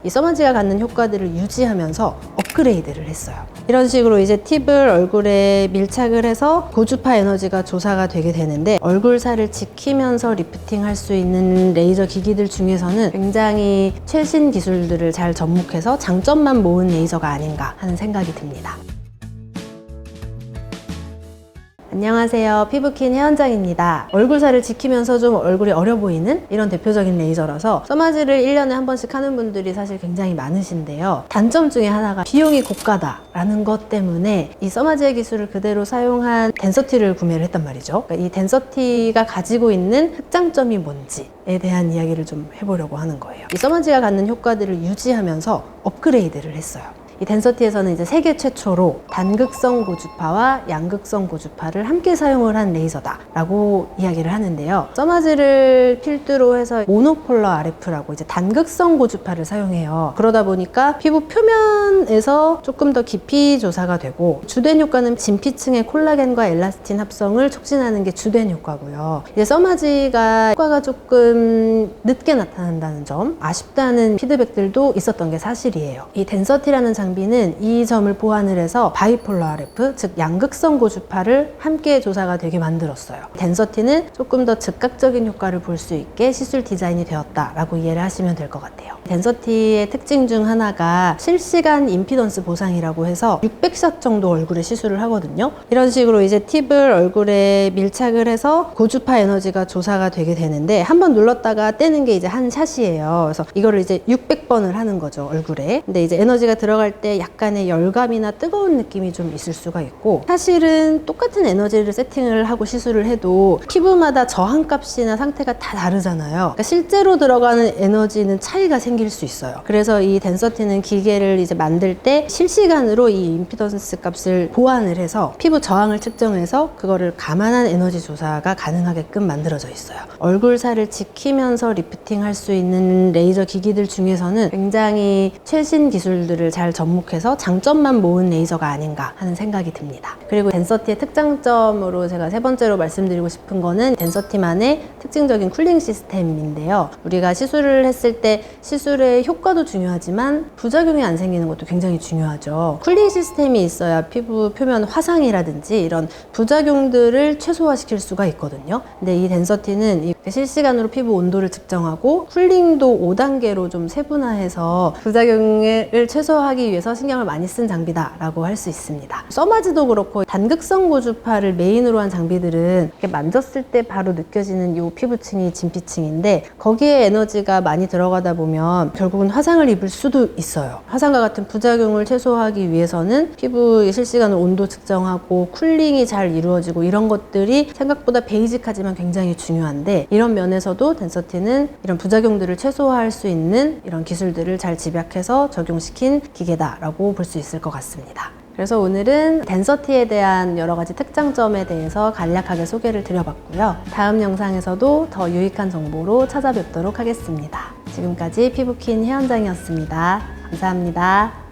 이 써마지가 갖는 효과들을 유지하면서 업그레이드를 했어요. 이런 식으로 이제 팁을 얼굴에 밀착을 해서 고주파 에너지가 조사가 되게 되는데, 얼굴살을 지키면서 리프팅 할 수 있는 레이저 기기들 중에서는 굉장히 최신 기술들을 잘 접목해서 장점만 모은 레이저가 아닌가 하는 생각이 듭니다. 안녕하세요. 피부킨 혜원장입니다. 얼굴살을 지키면서 좀 얼굴이 어려 보이는 이런 대표적인 레이저라서 써마지를 1년에 한 번씩 하는 분들이 사실 굉장히 많으신데요. 단점 중에 하나가 비용이 고가다라는 것 때문에 이 써마지의 기술을 그대로 사용한 덴서티를 구매를 했단 말이죠. 그러니까 이 덴서티가 가지고 있는 흑장점이 뭔지에 대한 이야기를 좀 해보려고 하는 거예요. 이 써마지가 갖는 효과들을 유지하면서 업그레이드를 했어요. 이 덴서티에서는 이제 세계 최초로 단극성 고주파와 양극성 고주파를 함께 사용을 한 레이저다라고 이야기를 하는데요. 써마지를 필두로 해서 모노폴러 RF라고 이제 단극성 고주파를 사용해요. 그러다 보니까 피부 표면에서 조금 더 깊이 조사가 되고, 주된 효과는 진피층의 콜라겐과 엘라스틴 합성을 촉진하는 게 주된 효과고요. 이제 써마지가 효과가 조금 늦게 나타난다는 점, 아쉽다는 피드백들도 있었던 게 사실이에요. 이 덴서티라는 장비는 이 점을 보완을 해서 바이폴러 RF, 즉 양극성 고주파를 함께 조사가 되게 만들었어요. 덴서티는 조금 더 즉각적인 효과를 볼 수 있게 시술 디자인이 되었다라고 이해를 하시면 될 것 같아요. 덴서티의 특징 중 하나가 실시간 임피던스 보상이라고 해서 600샷 정도 얼굴에 시술을 하거든요. 이런 식으로 이제 팁을 얼굴에 밀착을 해서 고주파 에너지가 조사가 되게 되는데, 한번 눌렀다가 떼는 게 이제 한 샷이에요. 그래서 이거를 이제 600번을 하는 거죠, 얼굴에. 근데 이제 에너지가 들어갈 때 약간의 열감이나 뜨거운 느낌이 좀 있을 수가 있고, 사실은 똑같은 에너지를 세팅을 하고 시술을 해도 피부마다 저항값이나 상태가 다 다르잖아요. 그러니까 실제로 들어가는 에너지는 차이가 생길 수 있어요. 그래서 이 덴서티는 기계를 이제 만들 때 실시간으로 이 임피던스 값을 보완을 해서 피부 저항을 측정해서 그거를 감안한 에너지 조사가 가능하게끔 만들어져 있어요. 얼굴살을 지키면서 리프팅 할 수 있는 레이저 기기들 중에서는 굉장히 최신 기술들을 잘 접목해서 장점만 모은 레이저가 아닌가 하는 생각이 듭니다. 그리고 덴서티의 특장점으로 제가 세 번째로 말씀드리고 싶은 거는 덴서티만의 특징적인 쿨링 시스템인데요. 우리가 시술을 했을 때 시술의 효과도 중요하지만 부작용이 안 생기는 것도 굉장히 중요하죠. 쿨링 시스템이 있어야 피부 표면 화상이라든지 이런 부작용들을 최소화시킬 수가 있거든요. 근데 이 덴서티는 실시간으로 피부 온도를 측정하고 쿨링도 5단계로 좀 세분화해서 부작용을 최소화하기 위해서 신경을 많이 쓴 장비다라고 할 수 있습니다. 써마지도 그렇고 단극성 고주파를 메인으로 한 장비들은 이렇게 만졌을 때 바로 느껴지는 이 피부층이 진피층인데, 거기에 에너지가 많이 들어가다 보면 결국은 화상을 입을 수도 있어요. 화상과 같은 부작용을 최소화하기 위해서는 피부의 실시간으로 온도 측정하고 쿨링이 잘 이루어지고 이런 것들이 생각보다 베이직하지만 굉장히 중요한데, 이런 면에서도 덴서티는 이런 부작용들을 최소화할 수 있는 이런 기술들을 잘 집약해서 적용시킨 기계다라고 볼 수 있을 것 같습니다. 그래서 오늘은 덴서티에 대한 여러 가지 특장점에 대해서 간략하게 소개를 드려봤고요. 다음 영상에서도 더 유익한 정보로 찾아뵙도록 하겠습니다. 지금까지 피부킨 혜원장이었습니다. 감사합니다.